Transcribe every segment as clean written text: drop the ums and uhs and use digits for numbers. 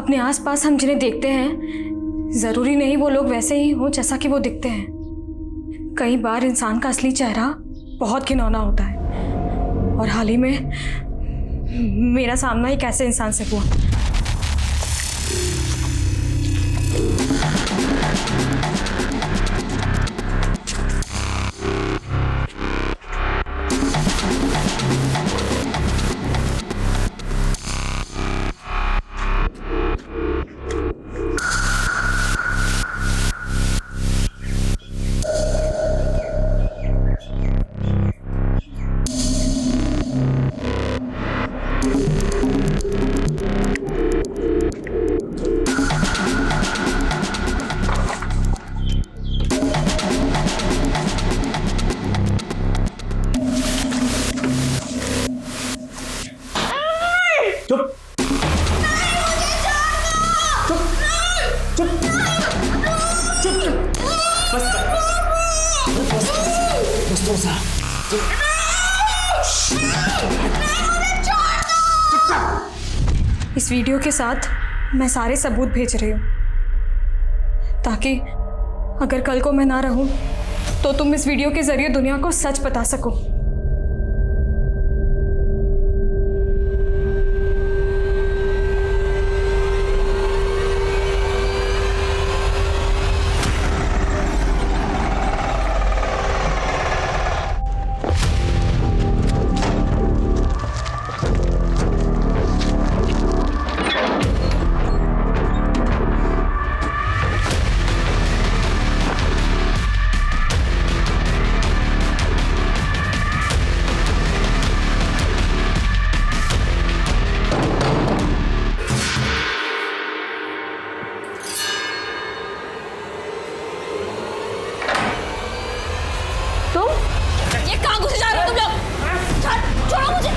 अपने आसपास हम जिन्हें देखते हैं जरूरी नहीं वो लोग वैसे ही हो जैसा कि वो दिखते हैं। कई बार इंसान का असली चेहरा बहुत घिनौना होता है और हाल ही में मेरा सामना एक ऐसे इंसान से हुआ। चुप चुप चुप चुप बस बस बस तो सा इस वीडियो के साथ मैं सारे सबूत भेज रही हूँ ताकि अगर कल को मैं ना रहूं तो तुम इस वीडियो के जरिए दुनिया को सच बता सको। ये कहाँ घुसे जा रहे हो तुम लोग? छोड़ो मुझे।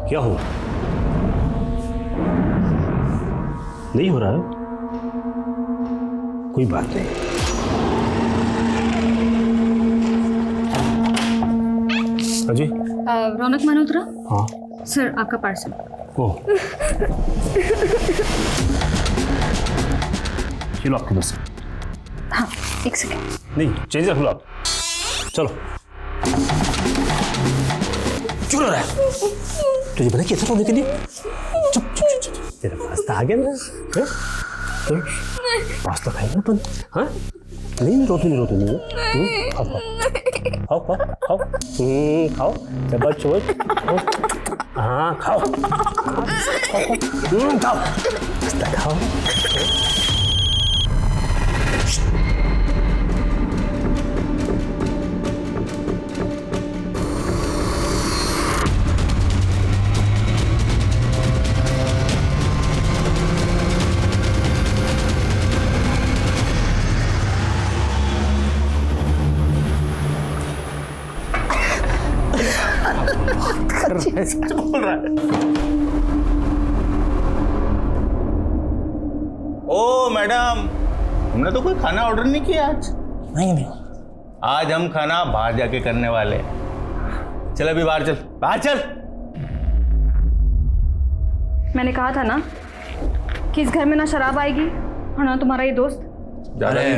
क्या हुआ? नहीं हो रहा है? कोई बात नहीं। अजय रौनक मल्होत्रा। हाँ सर आपका पार्सल। ओह ये लो आपके बस। हाँ एक सेकेंड। नहीं चेंज रख लो आप। चलो क्यों रो रहा है? तुझे पता कैसे रोने के लिए? चुप चुप चुप चुप तेरा पास्ता आ गया ना? हाँ पास्ता खाएगा अपन? हाँ नहीं रोती नहीं खाओ खाओ खाओ खाओ खाओ खाओ हाँ खाओ खाओ पास्ता खाओ। सच बोल रहा है। ओ मैडम, हमने तो कोई खाना ऑर्डर नहीं किया आज। नहीं आज हम खाना बाहर जाके करने वाले हैं। चल अभी बाहर चल, बाहर चल। मैंने कहा था ना कि इस घर में ना शराब आएगी और ना तुम्हारा ये दोस्त। अरे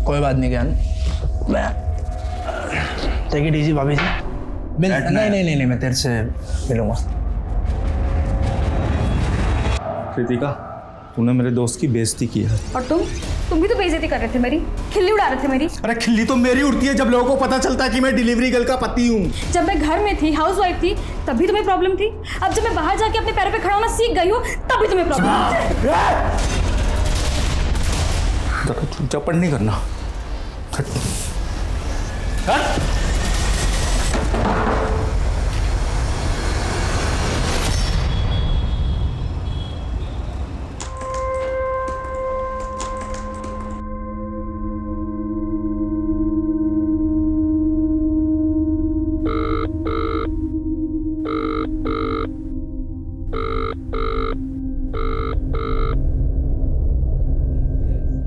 कोई बात नहीं ज्ञान, टेक इट इजी भाभी जी। नहीं मैं तेरे से मिलूंगा। कृतिका, तूने मेरे दोस्त की बेइज्जती की है। और तुम भी तो बेइज्जती कर रहे थे मेरी, खिल्ली उड़ा रहे थे मेरी। अरे खिल्ली तो मेरी उड़ती है जब लोगों को पता चलता है कि मैं डिलीवरी गर्ल का पति हूँ। जब मैं घर में थी, हाउस वाइफ थी, तभी तुम्हें प्रॉब्लम थी। अब जब मैं बाहर जाके अपने पैरों पे खड़ा होना सीख गई हूँ तभी तुम्हें प्रॉब्लम। चौपट नहीं करना।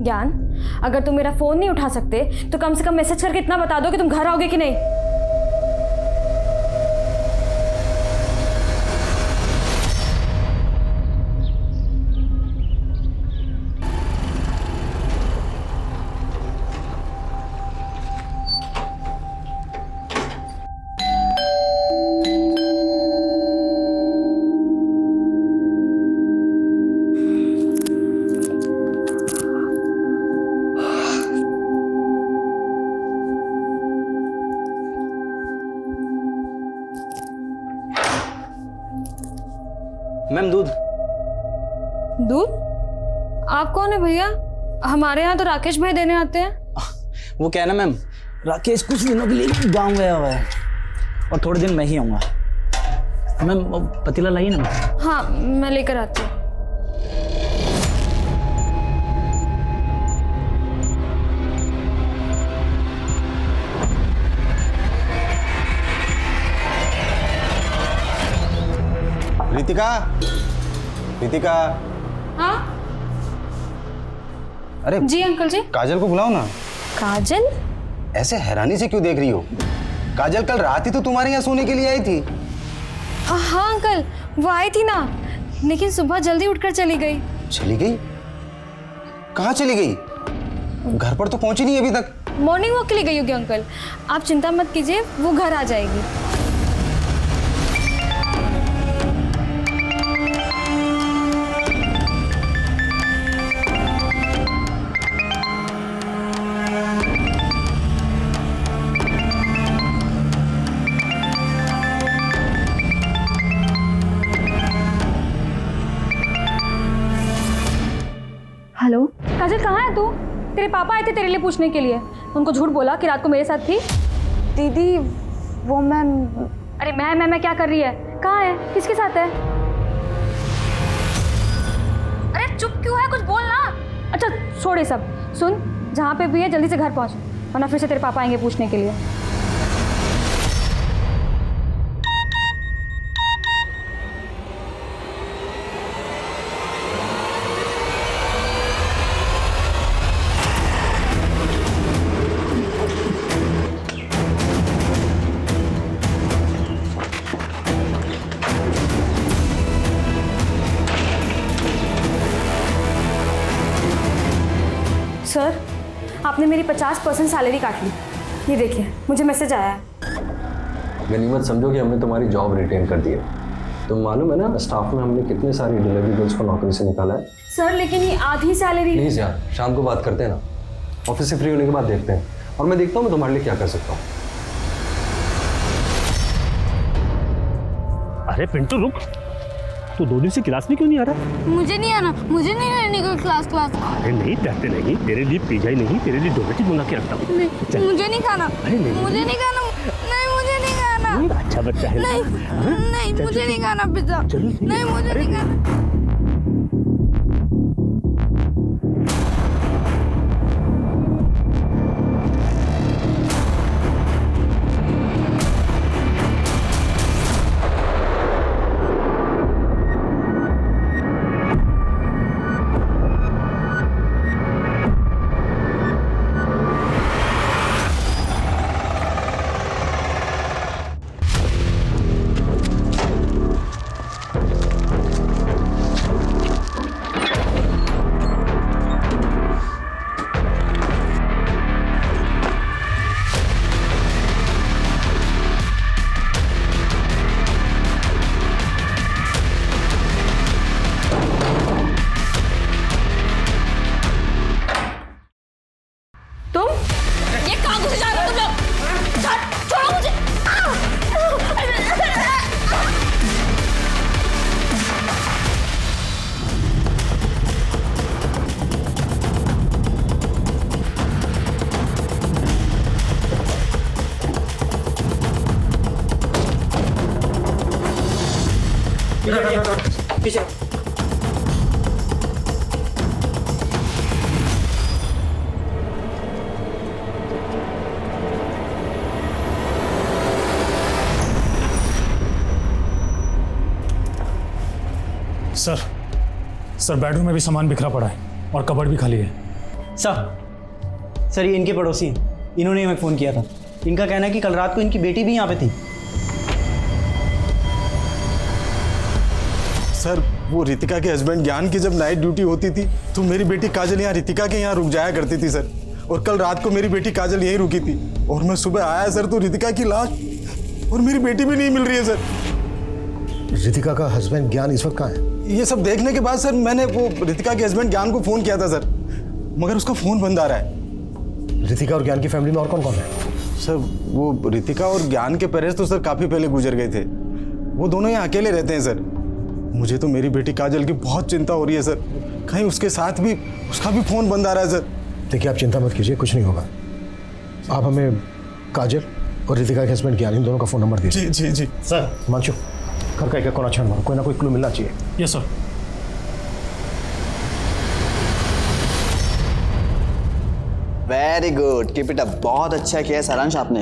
ज्ञान, अगर तुम मेरा फोन नहीं उठा सकते तो कम से कम मैसेज करके इतना बता दो कि तुम घर आओगे कि नहीं। मैम दूध। दूध? आप कौन है भैया? हमारे यहाँ तो राकेश भाई देने आते हैं। वो क्या है ना मैम, राकेश कुछ दिनों के लिए गांव गया हुआ है और थोड़े दिन मैं ही आऊँगा। मैम वो पतीला लाइए ना। हाँ, मैं लेकर आती हूँ। रितिका, रितिका। हाँ अरे जी अंकल जी। काजल को बुलाओ ना। काजल? ऐसे हैरानी से क्यों देख रही हो? काजल कल रात ही तो तुम्हारे यहाँ सोने के लिए आई थी। हाँ अंकल, वो आई थी ना, लेकिन सुबह जल्दी उठकर चली गई। चली गई? कहाँ चली गई? घर पर तो पहुंची नहीं अभी तक। मॉर्निंग वॉक के लिए गई होगी अंकल, आप चिंता मत कीजिए, वो घर आ जाएगी। हेलो काजल, कहाँ है तू? तेरे पापा आए थे तेरे लिए पूछने के लिए। उनको झूठ बोला कि रात को मेरे साथ थी। दीदी वो मैम। अरे मैं क्या कर रही है? कहाँ है? किसके साथ है? अरे चुप क्यों है? कुछ बोल ना। अच्छा छोड़ ये सब, सुन, जहाँ पे भी है जल्दी से घर पहुँच, वरना फिर से तेरे पापा आएंगे पूछने के लिए। सर, आपने मेरी 50% सैलरी काट ली। ये देखिए, मुझे मैसेज आया है। गनीमत समझो कि हमने तुम्हारी जॉब रिटेन कर दी है। तुम मालूम है ना स्टाफ में हमने कितने सारी डिलीवरी गर्ल्स को नौकरी से निकाला है। सर लेकिन ये आधी सैलरी। प्लीज़ यार, शाम को बात करते हैं ना, ऑफिस से फ्री होने के बाद देखते हैं, और मैं देखता हूँ मैं तुम्हारे लिए क्या कर सकता हूँ। अरे पिंटू रुक, तू 2 दिन से क्लास में क्यों नहीं आ रहा? मुझे नहीं आना, मुझे नहीं रहने का क्लास। अरे नहीं डरते नहीं, तेरे लिए पिज्जा ही नहीं, तेरे लिए डोनेट मंगा के रखता हूँ। मुझे नहीं खाना। अरे नहीं, मुझे नहीं खाना। नहीं मुझे नहीं खाना। अच्छा बच्चा है। नहीं मुझे नहीं खाना पिज्जा। नहीं मुझे नहीं खाना। ये कहाँ घुसे जा रहे हो तुम लोग? छोड़ो मुझे। पीछे। सर बेडरूम में भी सामान बिखरा पड़ा है और कबर्ड भी खाली है। सर ये इनके पड़ोसी हैं, इन्होंने हमें फ़ोन किया था। इनका कहना है कि कल रात को इनकी बेटी भी यहाँ पे थी। सर वो रितिका के हस्बैंड ज्ञान की जब नाइट ड्यूटी होती थी तो मेरी बेटी काजल यहाँ रितिका के यहाँ रुक जाया करती थी सर। और कल रात को मेरी बेटी काजल यहीं रुकी थी और मैं सुबह आया सर तो रितिका की लाश और मेरी बेटी भी नहीं मिल रही है सर। रितिका का हस्बैंड ज्ञान इस वक्त कहाँ है? ये सब देखने के बाद सर मैंने वो रितिका के हस्बैंड ज्ञान को फ़ोन किया था सर, मगर उसका फ़ोन बंद आ रहा है। रितिका और ज्ञान की फैमिली में और कौन कौन है? सर वो रितिका और ज्ञान के पेरेंट्स तो सर काफ़ी पहले गुजर गए थे, वो दोनों यहाँ अकेले रहते हैं सर। मुझे तो मेरी बेटी काजल की बहुत चिंता हो रही है सर, कहीं उसके साथ भी उसका भी फ़ोन बंद आ रहा है सर। देखिए आप चिंता मत कीजिए, कुछ नहीं होगा। आप हमें काजल और रितिका के हस्बैंड ज्ञान इन दोनों का फ़ोन नंबर दीजिए। जी जी जी सर हिमांशु घर का एक कोना छान मारो, कोई ना कोई क्लू मिलना चाहिए। Yes sir. Very good, keep it up. बहुत अच्छा किया सारांश आपने।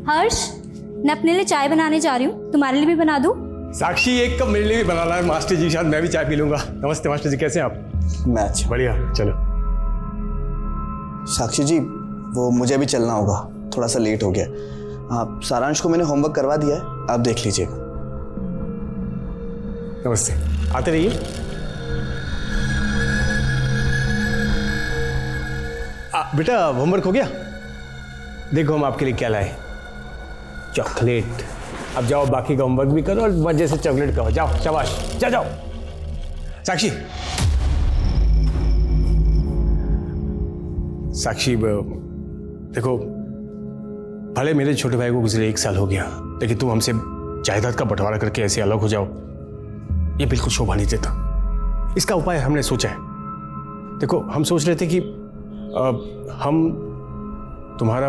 हर्ष, मैं अपने लिए चाय बनाने जा रही हूँ, तुम्हारे लिए भी बना दूँ? साक्षी एक कप मेरे लिए भी बनाना है मास्टर जी के साथ, मैं भी चाय पी लूंगा। नमस्ते मास्टर जी, कैसे हैं आप? मैं अच्छा। बढ़िया, चलो। साक्षी जी वो मुझे भी चलना होगा, थोड़ा सा लेट हो गया। आप सारांश को मैंने होमवर्क करवा दिया है, आप देख लीजिएगा। नमस्ते, आते रहिए। बेटा होमवर्क हो गया? देखो हम आपके लिए क्या लाए, चॉकलेट। अब जाओ बाकी का होमवर्क भी करो और मजे से चॉकलेट खाओ। जाओ, शाबाश, जाओ। साक्षी, साक्षी देखो, भले मेरे छोटे भाई को गुजरे 1 साल हो गया, लेकिन तुम हमसे जायदाद का बंटवारा करके ऐसे अलग हो जाओ, ये बिल्कुल शोभा नहीं देता। इसका उपाय हमने सोचा है। देखो हम सोच रहे थे कि हम तुम्हारा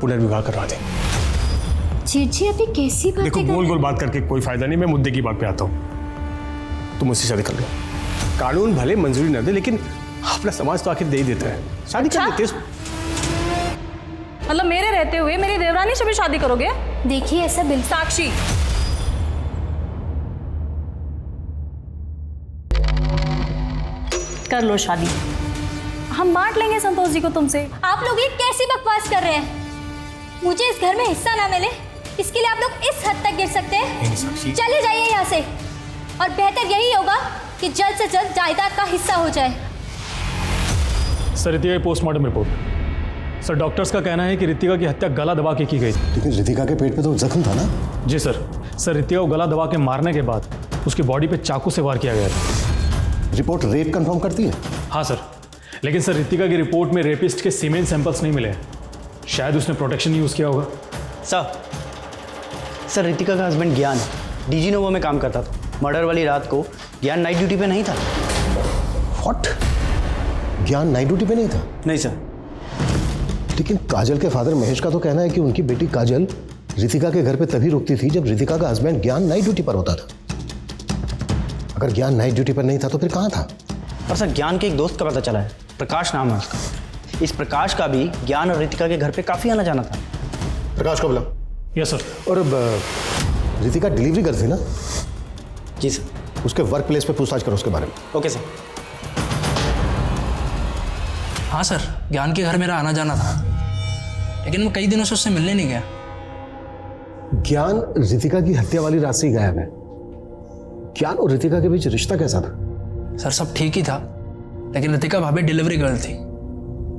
पुनर्विवाह करवा दें। जी अभी कैसी बात? देखो गोल गोल बात करके कोई फायदा नहीं, मैं मुद्दे की बात पे आता हूँ। तुम मुझसे शादी कर लो। कानून भले मंजूरी न दे, लेकिन अपना समाज तो आखिर दे ही देता है। शादी कर लेते हैं। मतलब मेरे रहते हुए मेरी देवरानी से भी शादी करोगे? देखिए ऐसा बिल्कुल। साक्षी, कर लो शादी, हम बांट लेंगे संतोष जी को तुमसे। आप लोग ये कैसी बकवास कर रहे हैं? मुझे इस घर में हिस्सा ना मिले, इसके लिए आप लोग इस हद तक गिर सकते हैं? चले जाइए यहाँ से, और बेहतर यही होगा कि जल्द से जल्द जायदाद का हिस्सा हो जाए। सर रितिका की पोस्टमार्टम रिपोर्ट। सर डॉक्टर्स का कहना है कि रितिका की हत्या गला दबा के की गई। लेकिन रितिका के पेट पे तो जख्म था ना? जी सर रितिका को गला दबा के मारने के बाद उसकी बॉडी पे चाकू से वार किया गया था। रिपोर्ट रेप कंफर्म करती है? हाँ सर, लेकिन सर रितिका की रिपोर्ट में रेपिस्ट के सीमेन सैंपल्स नहीं मिले। शायद उसने प्रोटेक्शन यूज़ किया होगा। सर रितिका का हस्बैंड ज्ञान डीजी नोवा में काम करता था। मर्डर वाली रात को ज्ञान नाइट ड्यूटी पे नहीं था। व्हाट? ज्ञान नाइट ड्यूटी पे नहीं था? नहीं सर। लेकिन काजल के फादर महेश का तो कहना है कि उनकी बेटी काजल रितिका के घर पे तभी रुकती थी जब रितिका का हस्बैंड ज्ञान नाइट ड्यूटी पर होता था। अगर ज्ञान नाइट ड्यूटी पर नहीं था तो फिर कहाँ था? और सर ज्ञान के एक दोस्त का पता चला है, प्रकाश नाम है उसका। इस प्रकाश का भी ज्ञान और रितिका के घर पे काफ़ी आना जाना था। प्रकाश को बुलाओ। Yes sir. और रितिका डिलीवरी गर्ल थी ना? जी सर। उसके वर्क प्लेस पे पूछताछ करो उसके बारे में। Okay sir. हाँ सर, ज्ञान के घर मेरा आना जाना था, लेकिन मैं कई दिनों से उससे मिलने नहीं गया। ज्ञान रितिका की हत्या वाली रात से ही गायब है। ज्ञान और रितिका के बीच रिश्ता कैसा था? सर सब ठीक ही था, लेकिन रितिका भाभी डिलीवरी गर्ल थी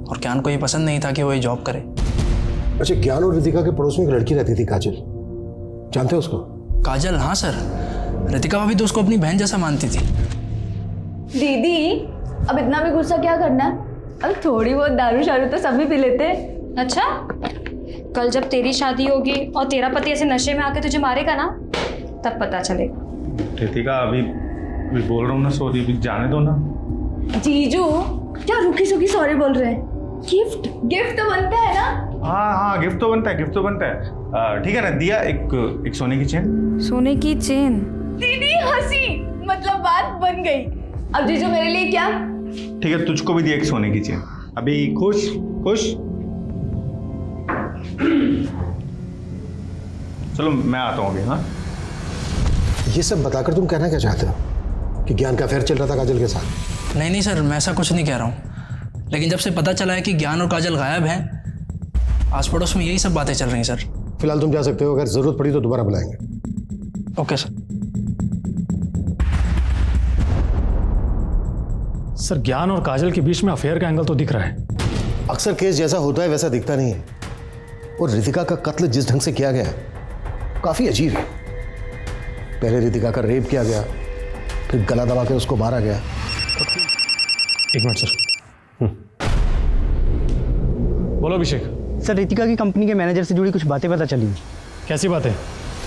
और ज्ञान को ये पसंद नहीं था कि वो ये जॉब करे। अच्छा, ज्ञान और रितिका के पड़ोस में एक लड़की रहती थी काजल, जानते हो उसको? काजल? हाँ सर, रितिका भाभी तो उसको अपनी बहन जैसा मानती थी। दीदी अब इतना भी गुस्सा क्या करना है, अब थोड़ी बहुत दारू शारू तो सभी पी लेते हैं। अच्छा, कल जब तेरी शादी होगी और तेरा पति ऐसे नशे में आके तुझे मारेगा ना, तब पता चलेगा। रितिका अभी बोल रहा हूँ ना, सॉरी, अभी जाने दो ना। जीजू क्या रुकी सुखी सॉरी बोल रहे हैं? गिफ्ट तो बनता है ना? हाँ, गिफ्ट तो बनता है। ठीक है ना, दिया एक सोने की चेन। सोने की चेन? दीदी हंसी, मतलब बात बन गई। अब जीजू मेरे लिए क्या? ठीक है, तुझको भी दिया एक सोने की चेन। अभी खुश? चलो मैं आता हूँ अभी। हाँ, ये सब बताकर तुम कहना क्या चाहते हो? कि ज्ञान का अफेयर चल रहा था काजल के साथ? नहीं नहीं सर, मैं ऐसा कुछ नहीं कह रहा हूँ, लेकिन जब से पता चला है कि ज्ञान और काजल गायब हैं, आस पड़ोस में यही सब बातें चल रही हैं सर। फिलहाल तुम जा सकते हो, अगर जरूरत पड़ी तो दोबारा बुलाएंगे। Okay sir. सर ज्ञान और काजल के बीच में अफेयर का एंगल तो दिख रहा है। अक्सर केस जैसा होता है वैसा दिखता नहीं है, और रितिका का कत्ल जिस ढंग से किया गया काफी अजीब है। पहले रितिका का रेप किया गया, फिर गला दबा के उसको मारा गया। एक मिनट सर। बोलो अभिषेक। सर रितिका की कंपनी के मैनेजर से जुड़ी कुछ बातें पता चली। कैसी बातें?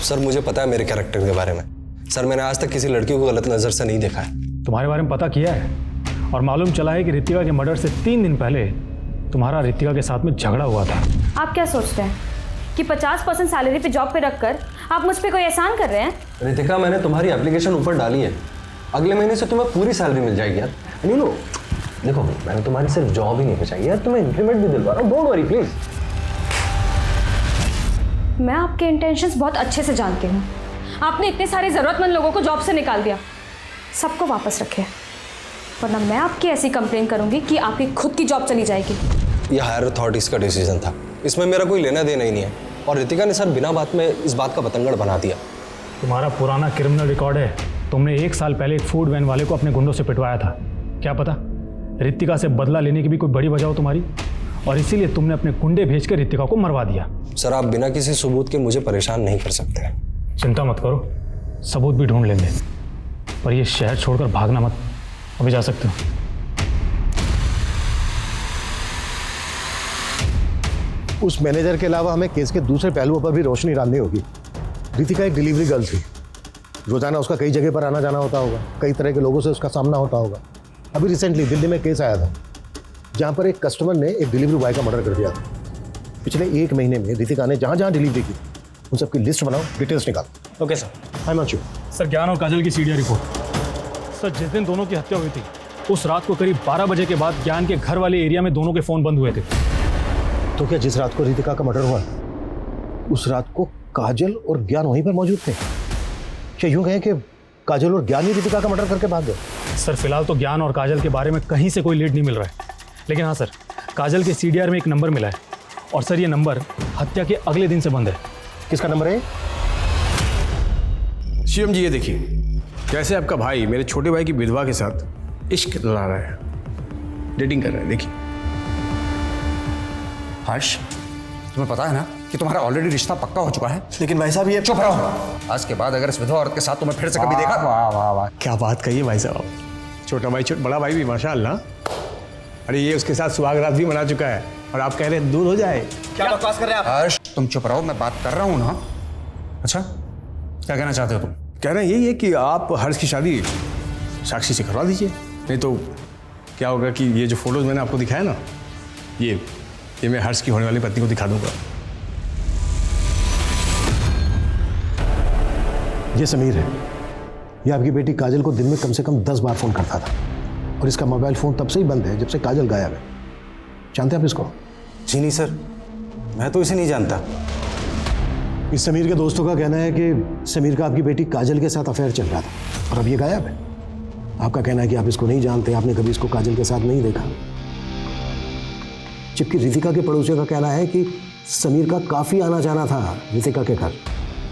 सर मुझे पता है मेरे कैरेक्टर के बारे में। सर मैंने आज तक किसी लड़की को गलत नज़र से नहीं देखा है। तुम्हारे बारे में पता किया है और मालूम चला है कि रितिका के मर्डर से 3 दिन पहले तुम्हारा रितिका के साथ में झगड़ा हुआ था। आप क्या सोचते हैं कि 50% सैलरी पे जॉब पे रखकर आप मुझ पे कोई एहसान कर रहे हैं? रितिका, मैंने तुम्हारी एप्लीकेशन ऊपर डाली है, अगले महीने से तुम्हें पूरी सैलरी मिल जाएगी यार। नहीं नो, देखो मैंने तुम्हारी सिर्फ जॉब ही नहीं बचाई यार, तुम्हें इंक्रीमेंट भी दिलवा रहा हूँ, डोंट वरी प्लीज। मैं आपके इंटेंशंस बहुत अच्छे से जानती हूँ। आपने इतने सारे ज़रूरतमंद लोगों को जॉब से निकाल दिया, सबको वापस रखे, वरना मैं आपकी ऐसी कंप्लेन करूंगी कि आपकी खुद की जॉब चली जाएगी। ये हायर अथॉरिटीज़ का डिसीजन था, इसमें मेरा कोई लेना देना ही नहीं है। और रितिका ने सर बिना बात में इस बात का बतंगड़ बना दिया। तुम्हारा पुराना क्रिमिनल रिकॉर्ड है। तुमने 1 साल पहले एक फूड वैन वाले को अपने गुंडों से पिटवाया था। क्या पता रितिका से बदला लेने की भी कोई बड़ी वजह हो तुम्हारी, और इसीलिए तुमने अपने गुंडे भेजकर रितिका को मरवा दिया। सर आप बिना किसी सबूत के मुझे परेशान नहीं कर सकते। चिंता मत करो, सबूत भी ढूंढ लेंगे, पर यह शहर छोड़कर भागना मत। अभी जा सकते हो। उस मैनेजर के अलावा हमें केस के दूसरे पहलुओं पर भी रोशनी डालनी होगी। रितिका एक डिलीवरी गर्ल थी, रोजाना उसका कई जगह पर आना जाना होता होगा, कई तरह के लोगों से उसका सामना होता होगा। अभी रिसेंटली दिल्ली में केस आया था जहां पर एक कस्टमर ने एक डिलीवरी बॉय का मर्डर कर दिया था। पिछले 1 महीने में रितिका ने जहां जहां डिलीवरी की उन सबकी लिस्ट बनाओ, डिटेल्स निकालो। Okay sir. Hi Manshu. Sir Gyan और काजल की सीडिया रिपोर्ट। सर जिस दिन दोनों की हत्या हुई थी उस रात को करीब 12 बजे के बाद ज्ञान के घर वाले एरिया में दोनों के फोन बंद हुए थे। तो क्या जिस रात को रितिका का मर्डर हुआ उस रात को काजल और ज्ञान वहीं पर मौजूद थे? क्या यूं कहें कि काजल और ज्ञान ही रितिका का मर्डर करके भाग गए? सर फिलहाल तो ज्ञान और काजल के बारे में कहीं से कोई लीड नहीं मिल रहा है, लेकिन हाँ सर, काजल के सीडीआर में एक नंबर मिला है, और सर ये नंबर हत्या के अगले दिन से बंद है। किसका नंबर है? शिवम जी ये देखिए कैसे आपका भाई मेरे छोटे भाई की विधवा के साथ इश्क लड़ा रहा है, डेटिंग कर रहा है। देखिए हर्ष, तुम्हें पता है ना कि तुम्हारा ऑलरेडी रिश्ता पक्का हो चुका है। लेकिन भाई साहब ये चुप रहो। आज के बाद अगर इस विधवा औरत के साथ तुम्हें फिर से कभी देखा। वाह वाह वाह, क्या बात कही है भाई साहब। छोटा भाई बड़ा भाई भी माशाअल्लाह। अरे ये उसके साथ सुहाग रात भी मना चुका है और आप कह रहे हैं दूर हो जाए। क्या बकवास कर रहे हैं आप? हर्ष तुम चुप रहो, मैं बात कर रहा हूँ ना। अच्छा क्या कहना चाहते हो तुम? कह रहे हैं यही है कि आप हर्ष की शादी साक्षी से करवा दीजिए, नहीं तो क्या होगा कि ये जो फोटोज मैंने आपको दिखाया ना, ये मैं हर्ष की होने वाली पत्नी को दिखा दूंगा। ये समीर है, ये आपकी बेटी काजल को दिन में कम से कम 10 बार फोन करता था, और इसका मोबाइल फोन तब से ही बंद है जब से काजल गायब है। जानते हैं आप इसको? जी नहीं सर, मैं तो इसे नहीं जानता। इस समीर के दोस्तों का कहना है कि समीर का आपकी बेटी काजल के साथ अफेयर चल रहा था और अब ये गायब है। आपका कहना है कि आप इसको नहीं जानते, आपने कभी इसको काजल के साथ नहीं देखा, जबकि रितिका के पड़ोसियों का कहना है कि समीर का काफी आना जाना था रितिका के घर,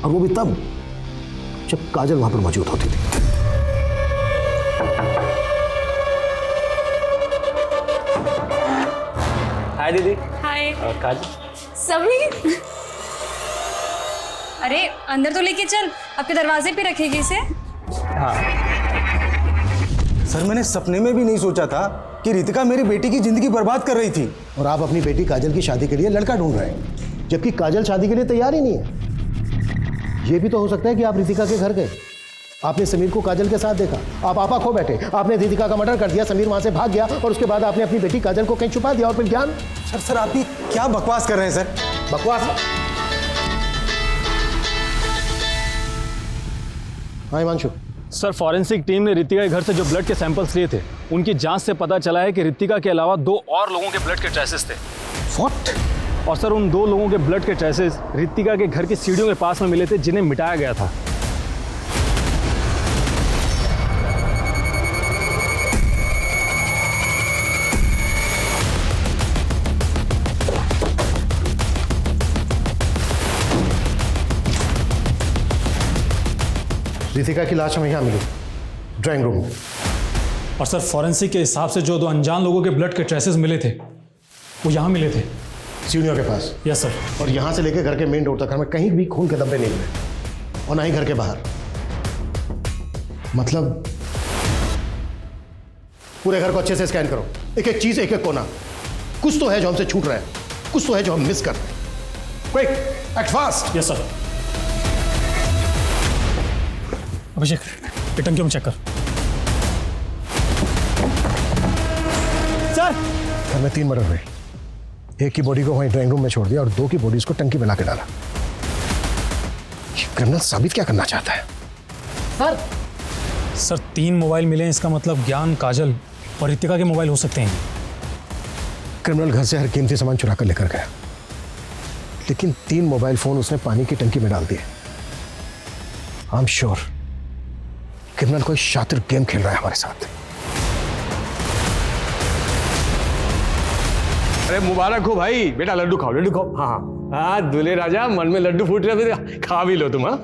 और वो भी तब जब काजल वहां पर मौजूद होती थी। हाय दीदी। हाय। काजल। समीर, अरे अंदर तो लेके चल, आपके दरवाजे पे रखेगी इसे। हाँ सर, मैंने सपने में भी नहीं सोचा था कि रितिका मेरी बेटी की जिंदगी बर्बाद कर रही थी। और आप अपनी बेटी काजल की शादी के लिए लड़का ढूंढ रहे हैं, जबकि काजल शादी के लिए तैयार ही नहीं है। ये भी तो हो सकता है कि आप रितिका के घर गए, आपने समीर को काजल के साथ देखा, आप आपा खो बैठे, आपने रितिका का मर्डर कर दिया, समीर वहां से भाग गया, और उसके बाद आपने अपनी बेटी काजल को कहीं छुपा दिया, और फिर ज्ञान। सर आप ये क्या बकवास कर रहे हैं सर? बकवास? हाँ हिमांशु। सर फॉरेंसिक टीम ने रितिका के घर से जो ब्लड के सैंपल्स लिए थे, उनकी जांच से पता चला है कि रितिका के अलावा 2 और लोगों के ब्लड के ट्रेसेस थे। व्हाट? और सर उन 2 लोगों के ब्लड के ट्रेसेस रितिका के घर की सीढ़ियों के पास में मिले थे, जिन्हें मिटाया गया था। रितिका की लाश हमें यहाँ मिली, ड्राइंग रूम में। और सर फॉरेंसिक के हिसाब से जो 2 अनजान लोगों के ब्लड के ट्रेसेस मिले थे वो यहाँ मिले थे, सीढ़ियों के पास। Yes sir. और यहाँ से लेकर घर के मेन डोर तक हमें कहीं भी खून के धब्बे नहीं मिले, और ना ही घर के बाहर। मतलब पूरे घर को अच्छे से स्कैन करो, एक एक चीज, एक एक कोना। कुछ तो है जो हमसे छूट रहा है, कुछ तो है जो हम मिस कर रहे हैं। Quick, act fast. Yes sir. Abhishek ये टंकियों में चेक कर। सर, घर में 3 मर्डर हुए। एक की बॉडी को वहीं ड्राइंग रूम में छोड़ दिया और 2 की बॉडीज को टंकी में ला के डाला। क्रिमिनल साबित क्या करना चाहता है? सर 3 मोबाइल मिले हैं, इसका मतलब ज्ञान, काजल और रितिका के मोबाइल हो सकते हैं। क्रिमिनल घर से हर कीमती सामान चुरा कर लेकर गया, लेकिन 3 मोबाइल फोन उसने पानी की टंकी में डाल दिए। आई एम श्योर क्रिमिनल कोई शातिर गेम खेल रहा है हमारे साथ। अरे मुबारक हो भाई, बेटा लड्डू खाओ, लड्डू खाओ। हाँ हाँ हाँ, दूल्हे राजा, मन में लड्डू फूट रहे थे, खा भी लो तुम। हाँ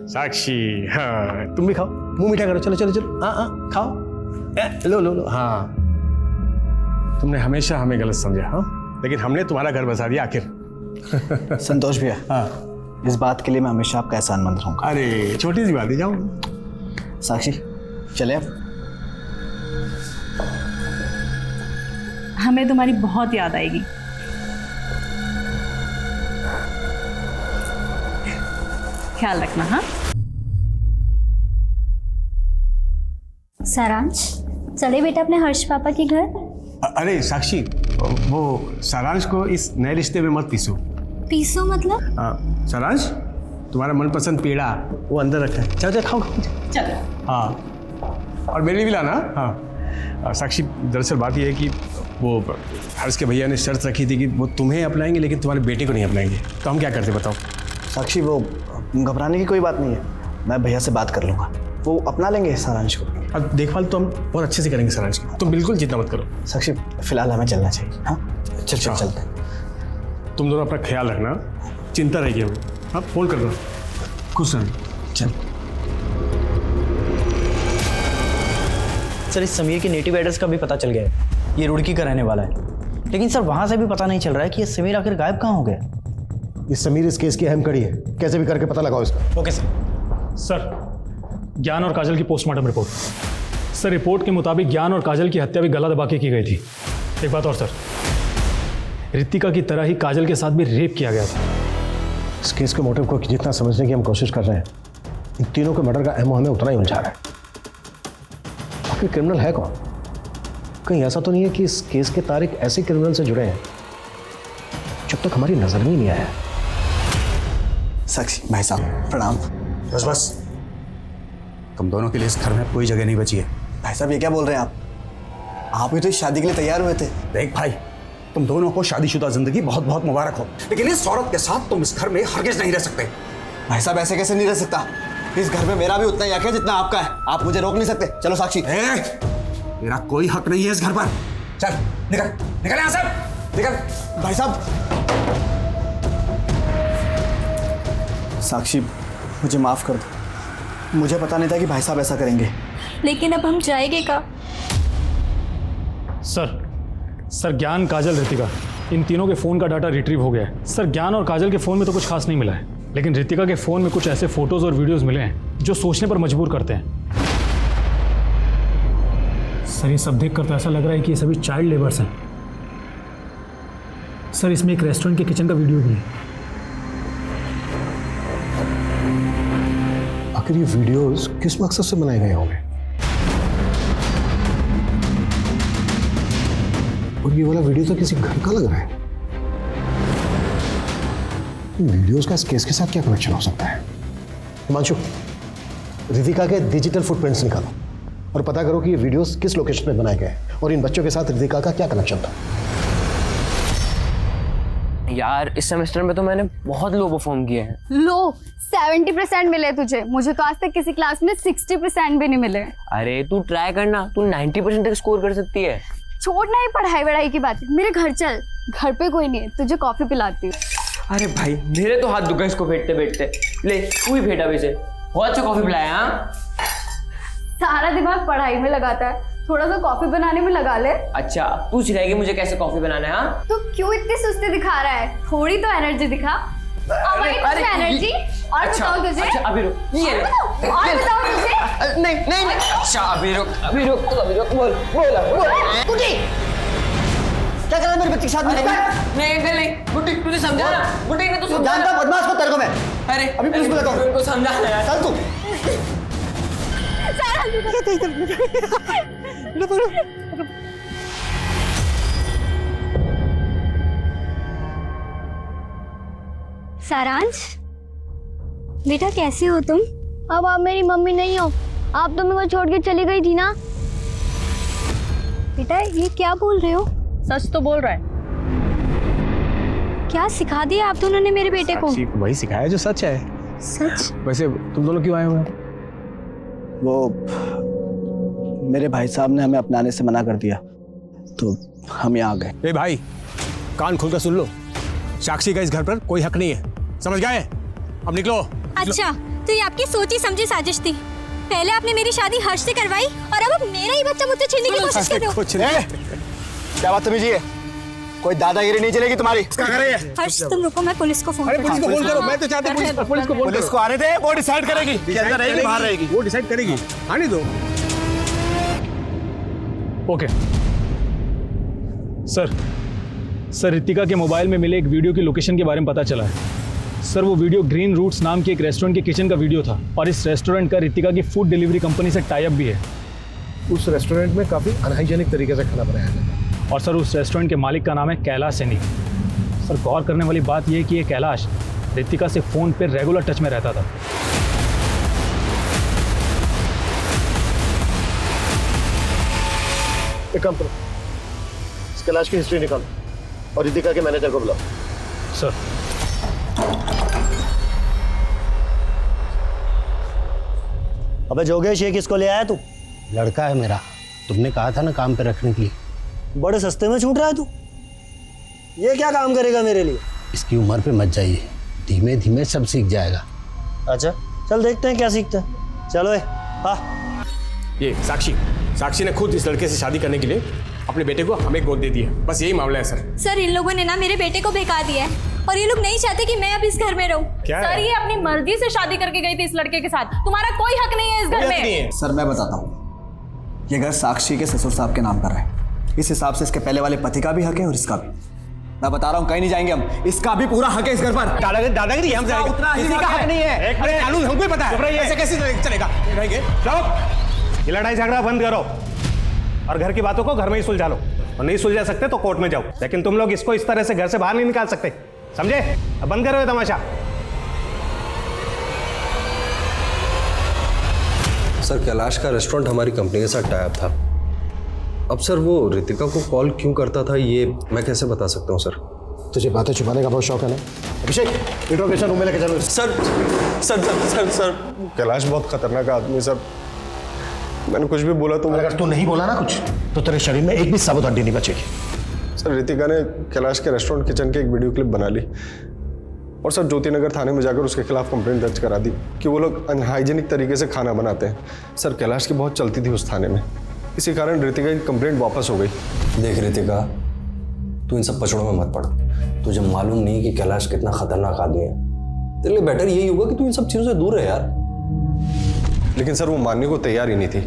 साक्षी, हाँ तुम भी खाओ, मुंह मीठा करो। चलो चलो चलो, हाँ हाँ खाओ, लो लो लो। हाँ तुमने हमेशा हमें गलत समझा, हाँ, लेकिन हमने तुम्हारा घर बसा दिया आखिर। संतोष भैया, हाँ इस बात के लिए मैं हमेशा आपका एहसानमंद रहूंगा। अरे छोटी सी बात है, जाओ। साक्षी चले अब। हमें तुम्हारी बहुत याद आएगी। ख्याल रखना। हाँ सारांश, चले बेटा अपने हर्ष पापा के घर। अरे साक्षी, वो सारांश को इस नए रिश्ते में मत पीसो। पीसो मतलब? सारांश, तुम्हारा मनपसंद पेड़ा वो अंदर रखा है, चलो चलो खाओ खाओ। चलो। हाँ, और मेरे लिए भी लाना। हाँ साक्षी, दरअसल बात यह है कि वो हर्ष के भैया ने शर्त रखी थी कि वो तुम्हें अपनाएंगे लेकिन तुम्हारे बेटे को नहीं अपनाएंगे, तो हम क्या करते बताओ? साक्षी, वो घबराने की कोई बात नहीं है, मैं भैया से बात कर लूँगा, वो अपना लेंगे सारांश को। अब देखभाल तो हम बहुत अच्छे से करेंगे सारांश की, तुम बिल्कुल चिंता मत करो। साक्षी फिलहाल हमें चलना चाहिए। हाँ चल चल चलते हैं। तुम दोनों अपना ख्याल रखना, चिंता रहेगी हमें। हाँ फोन कर दो, खुश रहना। चल। सर इस समीर के नेटिव एड्रेस का भी पता चल गया है, ये रुड़की का रहने वाला है, लेकिन सर वहाँ से भी पता नहीं चल रहा है कि ये समीर आखिर गायब कहाँ हो गया। ये समीर इस केस की अहम कड़ी है, कैसे भी करके पता लगाओ इसका। Okay sir. सर ज्ञान और काजल की पोस्टमार्टम रिपोर्ट। सर रिपोर्ट के मुताबिक ज्ञान और काजल की हत्या भी गला दबा के की गई थी। एक बात और सर, रितिका की तरह ही काजल के साथ भी रेप किया गया था। इस केस के मोटिव को जितना समझने की हम कोशिश कर रहे हैं, इन तीनों के मर्डर का एमओ हमें उतना ही उलझा रहा है। आखिर क्रिमिनल है कौन? कहीं ऐसा तो नहीं है कि इस केस के तार एक ऐसे क्रिमिनल से जुड़े हैं जब तक हमारी नजर में ही नहीं आया। साक्षी भाई साहब प्रणाम। बस बस, तुम दोनों के लिए इस घर में कोई जगह नहीं बची है। भाई साहब ये क्या बोल रहे हैं आप भी तो इस शादी के लिए तैयार हुए थे। देख भाई, तुम दोनों को शादीशुदा जिंदगी बहुत बहुत मुबारक हो, लेकिन इस औरत के साथ तुम इस घर में हरगिज नहीं रह सकते। भाई साहब ऐसे कैसे नहीं रह सकता, इस घर में मेरा भी उतना ही हक है जितना आपका है, आप मुझे रोक नहीं सकते। चलो साक्षी। मेरा कोई हक नहीं है इस घर पर। चल निकल निकल यहाँ से, निकल। भाई साहब। साक्षी मुझे माफ कर दो, मुझे पता नहीं था कि भाई साहब ऐसा करेंगे। लेकिन अब हम जाएंगे कहाँ? सर ज्ञान, काजल, रितिका, इन तीनों के फ़ोन का डाटा रिट्रीव हो गया है। सर ज्ञान और काजल के फ़ोन में तो कुछ खास नहीं मिला है, लेकिन रितिका के फ़ोन में कुछ ऐसे फोटोज़ और वीडियोज़ मिले हैं जो सोचने पर मजबूर करते हैं। सर ये सब देखकर तो ऐसा लग रहा है कि ये सभी चाइल्ड लेबर्स हैं। सर इसमें एक रेस्टोरेंट के किचन का वीडियो भी है। आखिर ये वीडियोस किस मकसद से बनाए गए होंगे? और ये वाला वीडियो तो किसी घर का लग रहा है। वीडियोस का इस केस के साथ क्या कनेक्शन हो सकता है? हिमांशु, रितिका के डिजिटल फुटप्रिंट्स निकालो और पता करो कि ये वीडियोस किस लोकेशन पे बनाए गए और इन बच्चों के साथ रितिका का क्या कनेक्शन था। यार इस सेमेस्टर में तो मैंने बहुत लो परफॉर्म किए हैं। लो 70% मिले तुझे, मुझे तो आज तक किसी क्लास में 60% भी नहीं मिले। अरे तू ट्राई करना, तू 90% तक स्कोर कर सकती है। छोड़ना ही पढ़ाई वढ़ाई की बात, मेरे घर चल, घर पे कोई नहीं है, तुझे कॉफी पिलाती हूँ। अरे भाई मेरे तो हाथ दुखा इसको फेंटते फेंटते। ले तू ही फेंटा वैसे। बहुत अच्छा कॉफी पिलाया। हाँ सारा दिमाग पढ़ाई में लगाता है, थोड़ा सा कॉफी बनाने में लगा ले। अच्छा, तू सिखाएगी मुझे कैसे कॉफी बनाना है? हाँ तो क्यों इतनी सुस्ती दिखा रहा है? थोड़ी तो एनर्जी दिखा। एनर्जी और अच्छा, बताओ तुझे। अच्छा अभी रुक, ये ले। और बताओ तुझे। नहीं नहीं नहीं, अच्छा अभी रुक बोल गुड्डी क्या कर रहा है मेरे बच्चे के साथ में? नहीं अंकल नहीं, गुड्डी तुझे समझा ना, गुड्डी ने तो समझा। जानता बदमाश को तेरे को मैं। अरे अभी पुलिस बुलाता हूँ। उनको समझा ना यार। चल तू। सारांश बेटा कैसे हो तुम? अब आप मेरी मम्मी नहीं हो, आप तो मेरे को छोड़ के चली गई थी ना। बेटा ये क्या बोल रहे हो? सच तो बोल रहा है। क्या सिखा दिया आप दोनों ने मेरे बेटे को? वही सिखाया जो सच है। सच? वैसे तुम दोनों क्यों आए हुए हैं? वो मेरे भाई साहब ने हमें अपनाने से मना कर दिया तो हम यहाँ आ गए। ए भाई, कान खोलकर सुन लो, साक्षी का इस घर पर कोई हक नहीं है, समझ गए? अब निकलो। अच्छा तो ये आपकी सोची समझी साजिश थी। पहले आपने मेरी शादी हर्ष से करवाई और अब मेरा ही बच्चा मुझसे छीनने की कोशिश कर रहे हो। कुछ नहीं। क्या बदतमीजी है? कोई दादागिरी नहीं चलेगी तुम्हारी। क्या कर रही है? हर्ष तुम रुको, मैं पुलिस को फोन अरे पुलिस को फोन करो, मैं तो चाहता हूं पुलिस को फोन करो। पुलिस को आने दे, वो डिसाइड करेगी कि अंदर रहेगी बाहर रहेगी। वो डिसाइड करेगी, आने दो। ओके सर रितिका के मोबाइल में मिले एक वीडियो की लोकेशन के बारे में पता चला है। सर वो वीडियो ग्रीन रूट्स नाम के एक रेस्टोरेंट के किचन का वीडियो था और इस रेस्टोरेंट का रितिका की फूड डिलीवरी कंपनी से टाई अप भी है। उस रेस्टोरेंट में काफ़ी अनहाइजेनिक तरीके से खाना बनाया जाता है। और सर उस रेस्टोरेंट के मालिक का नाम है कैलाश सैनी। सर गौर करने वाली बात यह है कि ये कैलाश रितिका से फ़ोन पर रेगुलर टच में रहता था। एक काम करो, इस कैलाश की हिस्ट्री निकालो और रितिका के मैनेजर को बुलाओ। सर अबे जोगेश, ये किसको ले आया तू? लड़का है मेरा, तुमने कहा था ना काम पे रखने के लिए। बड़े सस्ते में छूट रहा है तू। ये क्या काम करेगा मेरे लिए? इसकी उम्र पे मत जाइए, धीमे धीमे सब सीख जाएगा। अच्छा चल देखते हैं क्या सीखता है। चलो हाँ। ये साक्षी ने खुद इस लड़के से शादी करने के लिए अपने बेटे को हमें गोद दे दी है, बस यही मामला है सर। सर इन लोगों ने ना मेरे बेटे को बेकार दिया है और ये लोग नहीं चाहते कि मैं अब इस घर में रहूं। सर ये अपनी मर्जी से शादी करके गई थी इस लड़के के साथ, तुम्हारा कोई हक नहीं है इस घर में। सर मैं बताता हूँ, ये घर साक्षी के ससुर साहब के नाम पर है, इस हिसाब से इसके पहले वाले पति का भी हक है और इसका भी। मैं बता रहा हूँ कहीं नहीं जाएंगे हम, इसका भी पूरा हक है इस घर पर। दादागिरी हम किसी का हक नहीं है। कानून हमको ही पता है, ऐसे कैसे चलेगा? ये लड़ाई झगड़ा बंद करो और घर की बातों को घर में ही सुलझा लो, और नहीं सुलझा सकते तो कोर्ट में जाओ, लेकिन तुम लोग इसको इस तरह से घर से बाहर नहीं निकाल सकते, समझे? अब बंद करो ये तमाशा। सर कैलाश का रेस्टोरेंट हमारी कंपनी के साथ टाई अप था। अब सर वो रितिका को कॉल क्यों करता था ये मैं कैसे बता सकता हूँ सर? तुझे बातें छुपाने का बहुत शौक है ना? अभिषेक इंट्रोगेशन रूम में लेके चलो। Sir sir sir sir sir Kailash बहुत खतरनाक आदमी सर, मैंने कुछ भी बोला तो अगर तू नहीं बोला ना कुछ तो तेरे शरीर में एक भी साबुत हड्डी नहीं बचेगी। सर रितिका ने कैलाश के रेस्टोरेंट किचन की एक वीडियो क्लिप बना ली और सर ज्योति नगर थाने में जाकर उसके खिलाफ कंप्लेंट दर्ज करा दी कि वो लोग अनहाइजीनिक तरीके से खाना बनाते हैं। सर कैलाश की बहुत चलती थी उस थाने में, इसी कारण रितिका की कंप्लेंट वापस हो गई। देख रितिका, तू इन सब पचड़ों में मत पड़, तुझे मालूम नहीं कि कैलाश कितना खतरनाक आदमी है। तेरे लिए बेटर यही होगा कि तू इन सब चीजों से दूर रहे यार। लेकिन सर वो मानने को तैयार ही नहीं थी,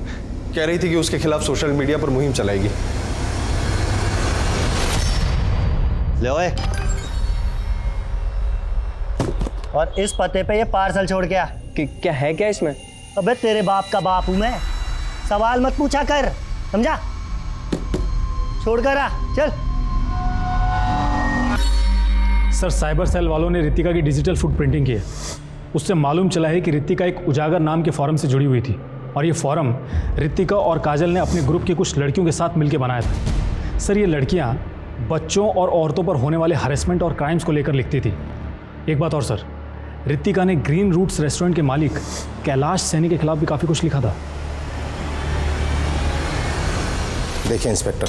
कह रही थी कि उसके खिलाफ सोशल मीडिया पर मुहिम चलाएगी। ले ओए, और इस पते पे ये पार्सल छोड़ के आ। क्या है क्या इसमें? अबे तेरे बाप का बाप हूं मैं, सवाल मत पूछा कर, समझा? छोड़ कर आ, चल। सर साइबर सेल वालों ने रितिका की डिजिटल फुटप्रिंटिंग की है। उससे मालूम चला है कि रितिका एक उजागर नाम के फॉरम से जुड़ी हुई थी और ये फॉरम रितिका और काजल ने अपने ग्रुप की कुछ लड़कियों के साथ मिलकर बनाया था। सर ये लड़कियां बच्चों और औरतों पर होने वाले हरेसमेंट और क्राइम्स को लेकर लिखती थी। एक बात और सर, रितिका ने ग्रीन रूट्स रेस्टोरेंट के मालिक कैलाश सैनी के खिलाफ भी काफ़ी कुछ लिखा था। देखिए इंस्पेक्टर,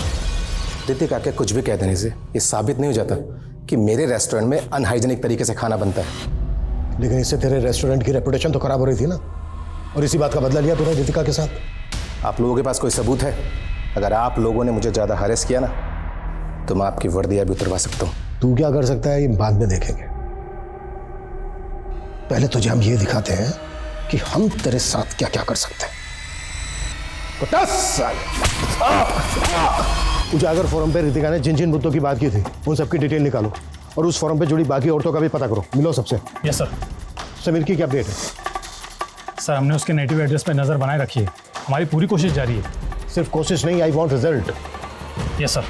रितिका के कुछ भी कह देने से ये साबित नहीं हो जाता कि मेरे रेस्टोरेंट में अनहाइजीनिक तरीके से खाना बनता है। लेकिन इससे तेरे रेस्टोरेंट की रेपुटेशन तो खराब हो रही थी ना। और इसी बात का बदला लिया तूने रितिका के साथ। आप लोगों के पास कोई सबूत है? अगर आप लोगों ने मुझे ज़्यादा हरेस किया ना तो मैं आपकी वर्दियाँ भी उतरवा सकता हूँ। तू क्या कर सकता है ये बाद में देखेंगे। पहले तुझे हम ये दिखाते हैं कि हम तेरे साथ क्या क्या कर सकते हैं। उजागर फोरम पे रितिका ने जिन जिन मुद्दों की बात की थी उन सबकी डिटेल निकालो और उस फोरम पे जुड़ी बाकी औरतों का भी पता करो। मिलो सबसे। Yes sir. समीर की क्या अपडेट है? सर हमने उसके नेटिव एड्रेस पे नज़र बनाए रखी है, हमारी पूरी कोशिश जारी है। सिर्फ कोशिश नहीं, I want result. Yes sir.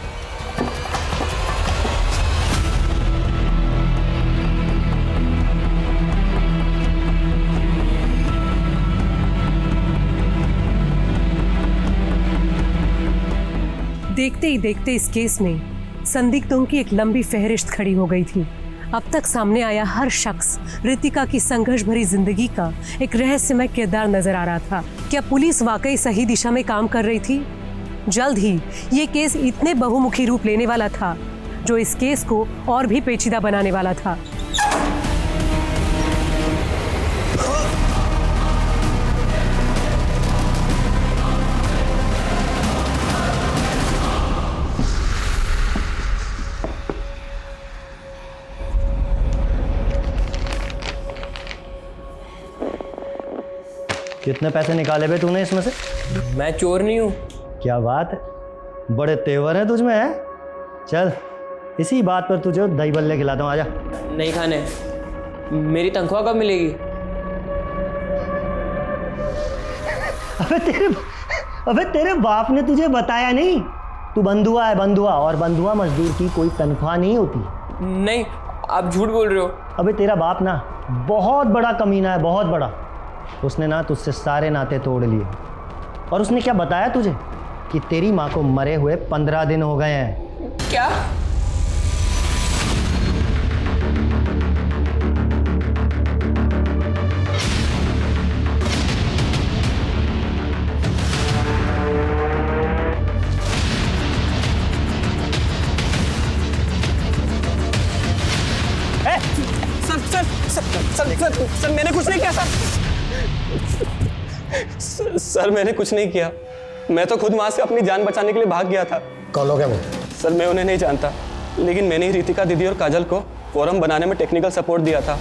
देखते ही देखते इस केस में संदिग्धों की एक लंबी फहरिस्त खड़ी हो गई थी। अब तक सामने आया हर शख्स रितिका की संघर्ष भरी जिंदगी का एक रहस्यमय किरदार नजर आ रहा था। क्या पुलिस वाकई सही दिशा में काम कर रही थी? जल्द ही ये केस इतने बहुमुखी रूप लेने वाला था जो इस केस को और भी पेचीदा बनाने वाला था। कितने पैसे निकाले बे तूने इसमें से? मैं चोर नहीं हूँ। क्या बात है, बड़े तेवर हैं तुझमें है। चल इसी बात पर तुझे दही बल्ले खिलाता हूँ, आजा। नहीं खाने। मेरी तनख्वाह कब मिलेगी? अबे तेरे बाप ने तुझे बताया नहीं? तू बंधुआ है, बंधुआ, और बंधुआ मजदूर की कोई तनख्वाह नहीं होती। नहीं, आप झूठ बोल रहे हो। अबे तेरा बाप ना बहुत बड़ा कमीना है, बहुत बड़ा। उसने ना तुझसे सारे नाते तोड़ लिए और उसने क्या बताया तुझे कि तेरी माँ को मरे हुए 15 दिन हो गए हैं। क्या? सर मैंने कुछ नहीं किया सर मैंने कुछ नहीं किया। मैं तो खुद वहां से अपनी जान बचाने के लिए भाग गया था। कौन लोग हैं वो? सर मैं उन्हें नहीं जानता, लेकिन मैंने ही रितिका दीदी और काजल को फोरम बनाने में टेक्निकल सपोर्ट दिया था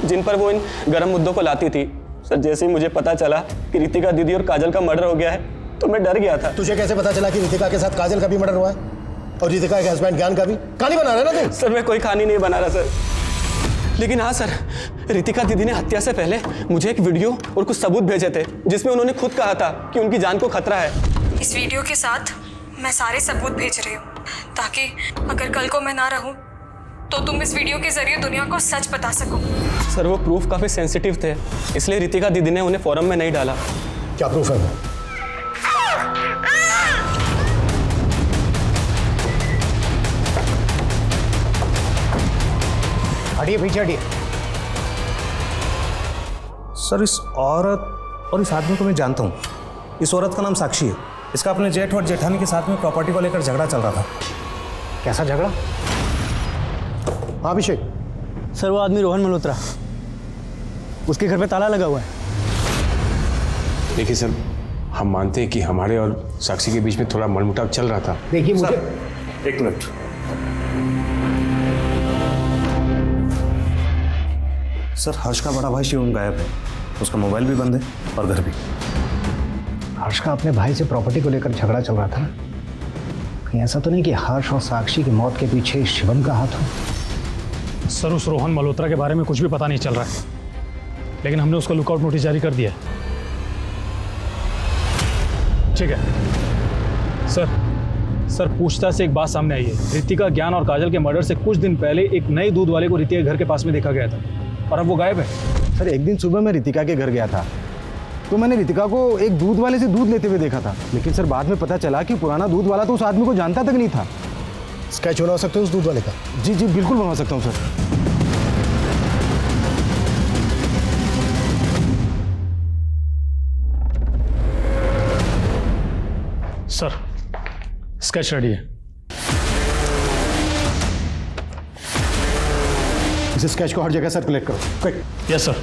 जिन पर वो इन गर्म मुद्दों को लाती थी। सर जैसे ही मुझे पता चला कि रितिका दीदी और काजल का मर्डर हो गया है तो मैं डर गया था। तुझे कैसे पता चला कि रितिका के साथ काजल का भी मर्डर हुआ है और रितिका के हस्बैंड ज्ञान का भी? कहानी बना रहा है ना तू? सर मैं कोई कहानी नहीं बना रहा सर, लेकिन हाँ सर, रितिका दीदी ने हत्या से पहले मुझे एक वीडियो और कुछ सबूत भेजे थे जिसमें उन्होंने खुद कहा था कि उनकी जान को खतरा है। इस वीडियो के साथ मैं सारे सबूत भेज रही हूँ ताकि अगर कल को मैं ना रहूँ तो तुम इस वीडियो के जरिए दुनिया को सच बता सको। सर वो प्रूफ काफी सेंसिटिव थे, इसलिए रितिका दीदी ने उन्हें फोरम में नहीं डाला। क्या प्रूफ है? हटिए, पीछे हटिए। सर इस औरत और इस आदमी को मैं जानता हूँ। इस औरत का नाम साक्षी है। इसका अपने जेठ और जेठानी के साथ में प्रॉपर्टी को लेकर झगड़ा चल रहा था। कैसा झगड़ा? हाँ अभिषेक। सर वो आदमी रोहन मल्होत्रा, उसके घर पे ताला लगा हुआ है। देखिए सर, हम मानते हैं कि हमारे और साक्षी के बीच में थोड़ा मनमुटाव चल रहा था। देखिए मुझे एक मिनट। सर हर्ष का बड़ा भाई शिवम गायब है, उसका मोबाइल भी बंद है और घर भी। हर्ष का अपने भाई से प्रॉपर्टी को लेकर झगड़ा चल रहा था। कहीं ऐसा तो नहीं कि हर्ष और साक्षी की मौत के पीछे शिवम का हाथ हो? सर उस रोहन मल्होत्रा के बारे में कुछ भी पता नहीं चल रहा है, लेकिन हमने उसका लुकआउट नोटिस जारी कर दिया है। ठीक है सर, पूछताछ से एक बात सामने आई है। रितिका, ज्ञान और काजल के मर्डर से कुछ दिन पहले एक नए दूध वाले को रितिका के घर के पास में देखा गया था और अब वो गायब है। सर एक दिन सुबह मैं रितिका के घर गया था तो मैंने रितिका को एक दूध वाले से दूध लेते हुए देखा था, लेकिन सर बाद में पता चला कि पुराना दूध वाला तो उस आदमी को जानता तक नहीं था। स्केच बनवा सकते हो उस दूध वाले का? जी जी बिल्कुल बनवा सकता हूँ सर। सर स्केच रेडी है। इस स्केच को हर जगह सर्कुलेट करो, क्विक। Yes sir.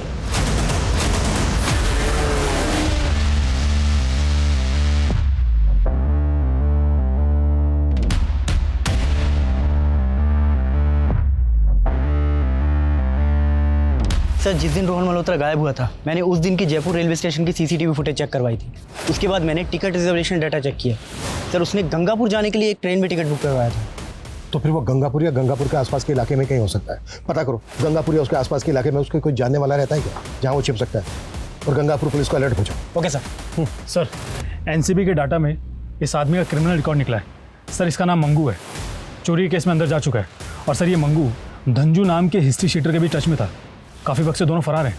सर जिस दिन रोहन मल्होत्रा गायब हुआ था मैंने उस दिन की जयपुर रेलवे स्टेशन की सीसीटीवी फुटेज चेक करवाई थी। उसके बाद मैंने टिकट रिजर्वेशन डाटा चेक किया। सर उसने गंगापुर जाने के लिए एक ट्रेन में टिकट बुक करवाया था। तो फिर वो गंगापुर या गंगापुर के आसपास के इलाके में कहीं हो सकता है। पता करो गंगापुर या उसके आसपास के इलाके में उसके कोई जानने वाला रहता है क्या, जहाँ वो छिप सकता है। और गंगापुर पुलिस को अलर्ट भेजो। Okay sir. सर एनसीबी के डाटा में इस आदमी का क्रिमिनल रिकॉर्ड निकला है। सर इसका नाम मंगू है, चोरी केस में अंदर जा चुका है। और सर ये मंगू धंजू नाम के हिस्ट्री शीटर के भी टच में था। काफ़ी वक्त से दोनों फरार हैं।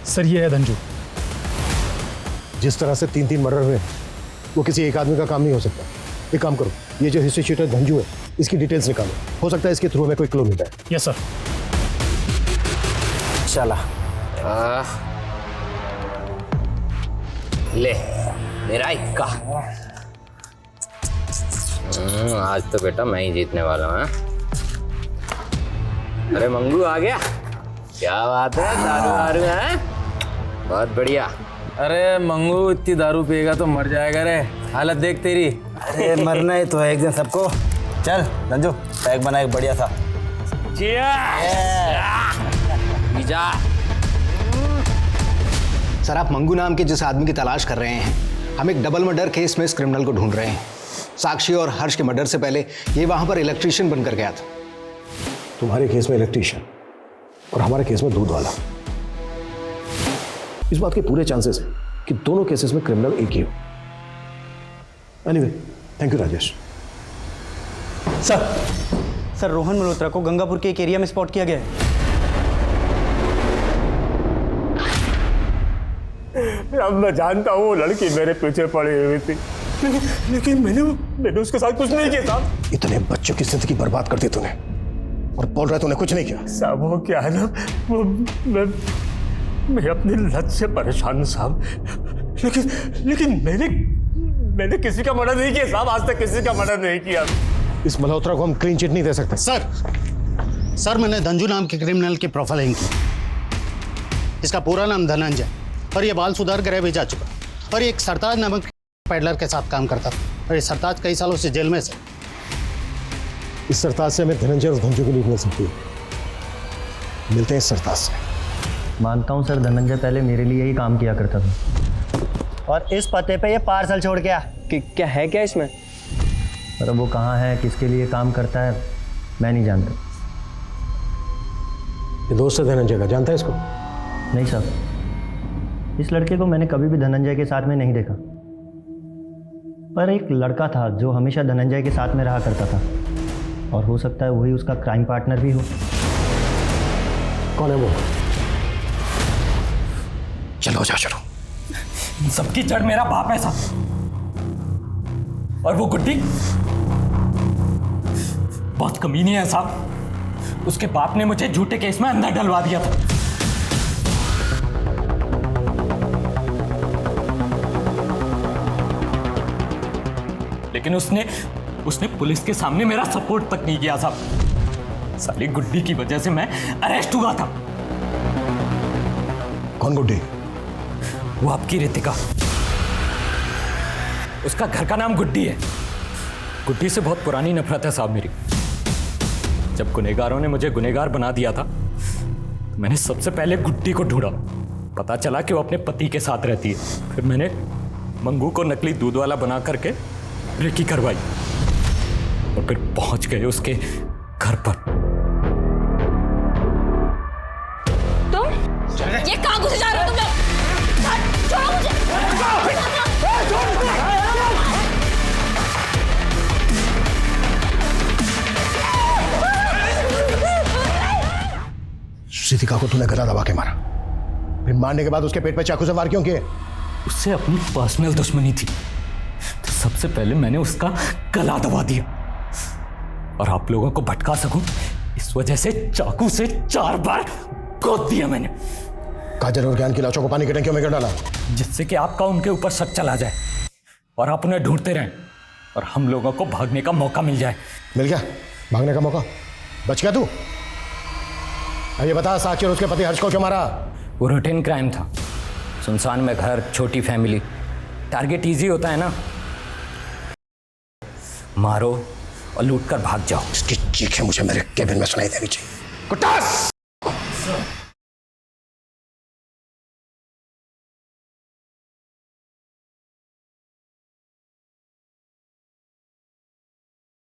सर ये है धंजू। जिस तरह से 3 मर्डर हुए वो किसी एक आदमी का काम नहीं हो सकता। एक काम करो, ये जो हिस्ट्री शीटर धंजू है इसकी डिटेल्स निकालो, हो सकता है इसके थ्रू में कोई क्लू मिल जाए। Yes sir. चला ले मेरा इक्का। आज तो बेटा मैं ही जीतने वाला हूँ। अरे मंगू आ गया, क्या बात है, दारू दारू है, बहुत बढ़िया। अरे मंगू इतनी दारू पिएगा तो मर जाएगा रे, हालत देख तेरी। अरे मरना ही तो है एक दिन सबको। चल धंजू पैक बना एक बढ़िया सा। सर आप मंगू नाम के जिस आदमी की तलाश कर रहे हैं, हम एक डबल मर्डर केस में इस क्रिमिनल को ढूंढ रहे हैं। साक्षी और हर्ष के मर्डर से पहले ये वहां पर इलेक्ट्रीशियन बनकर गया था। तुम्हारे केस में इलेक्ट्रीशियन और हमारे केस में दूध वाला। इस बात के पूरे चांसेस हैं कि दोनों केसेस में क्रिमिनल एक ही हो। Anyway thank you Rajesh. Sir Rohan Malhotra को गंगापुर के एक एरिया में स्पॉट किया गया है। अब मैं जानता हूँ वो लड़की मेरे पीछे पड़ी हुई थी, लेकिन मैंने उसके साथ कुछ नहीं किया साहब। इतने बच्चों की जिंदगी बर्बाद कर दी तूने और बोल रहा है तूने कुछ नहीं किया। साहब वो क्या है ना, वो मैं अपनी लत से परेशान हूँ साहब, लेकिन मैंने किसी का मर्डर नहीं किया साहब, आज तक किसी का मर्डर नहीं किया। इस मल्होत्रा को हम क्लीन चिट नहीं दे सकते। सर मैंने धंजू नाम के क्रिमिनल की प्रोफाइलिंग की। इसका पूरा नाम धनंजय और ये बाल सुधार गृह भी जा चुका और ये एक सरताज नामक पैडलर के साथ काम करता था और ये सरताज कई सालों से जेल में से। इस सरताज से हमें धनंजय और धंजू की लीड मिल सकती है। मिलते हैं इस सरताज से। मानता हूँ सर धनंजय पहले मेरे लिए ही काम किया करता था और इस पते पे ये पार्सल छोड़ गया। कि क्या है क्या इसमें? पर वो कहाँ है, किसके लिए काम करता है, मैं नहीं जानता। ये दोस्त है धनंजय का, जानता है इसको? नहीं साहब, इस लड़के को मैंने कभी भी धनंजय के साथ में नहीं देखा। पर एक लड़का था जो हमेशा धनंजय के साथ में रहा करता था और हो सकता है वही उसका क्राइम पार्टनर भी हो। कौन है वो? चलो जा चलो। सबकी जड़ मेरा बाप है साहब, और वो गुड्डी बहुत कमीनी है साहब। उसके बाप ने मुझे झूठे केस में अंदर डलवा दिया था। लेकिन उसने पुलिस के सामने मेरा सपोर्ट तक नहीं किया साहब। साली गुड्डी की वजह से मैं अरेस्ट हुआ था। कौन गुड्डी? वो आपकी रितिका। उसका घर का नाम गुड्डी है। गुड्डी से बहुत पुरानी नफरत है साहब मेरी। जब गुनहगारों ने मुझे गुनहगार बना दिया था तो मैंने सबसे पहले गुड्डी को ढूंढा। पता चला कि वो अपने पति के साथ रहती है। फिर मैंने मंगू को नकली दूध वाला बना करके रेकी करवाई और फिर पहुंच गए उसके घर पर। तुम ये कहां घुसे जा रहे हो तुम लोग? छोड़ो मुझे। रितिका को तूने गला दबा के मारा, फिर मारने के बाद उसके पेट पे चाकू से वार क्यों किए? उससे अपनी पर्सनल दुश्मनी थी तो सबसे पहले मैंने उसका गला दबा दिया और आप लोगों को भटका सकूं इस वजह से चाकू से 4 बार गोद दिया मैंने। काजल और ज्ञान की लाशों को पानी की टंकियों में गिर डाला जिससे कि आपका उनके ऊपर शक चला जाए और आप उन्हें ढूंढते रहें और हम लोगों को भागने का मौका मिल जाए। मिल गया भागने का मौका? बच गया तू? ये बता साक्षी और उसके पति हर्ष को क्यों मारा? वो रूटीन क्राइम था। सुनसान में घर, छोटी फैमिली, टारगेट इजी होता है ना, मारो और लूट कर भाग जाओ। इसकी चीखें मुझे मेरे केबिन में सुनाई देनी चाहिए। कुटास!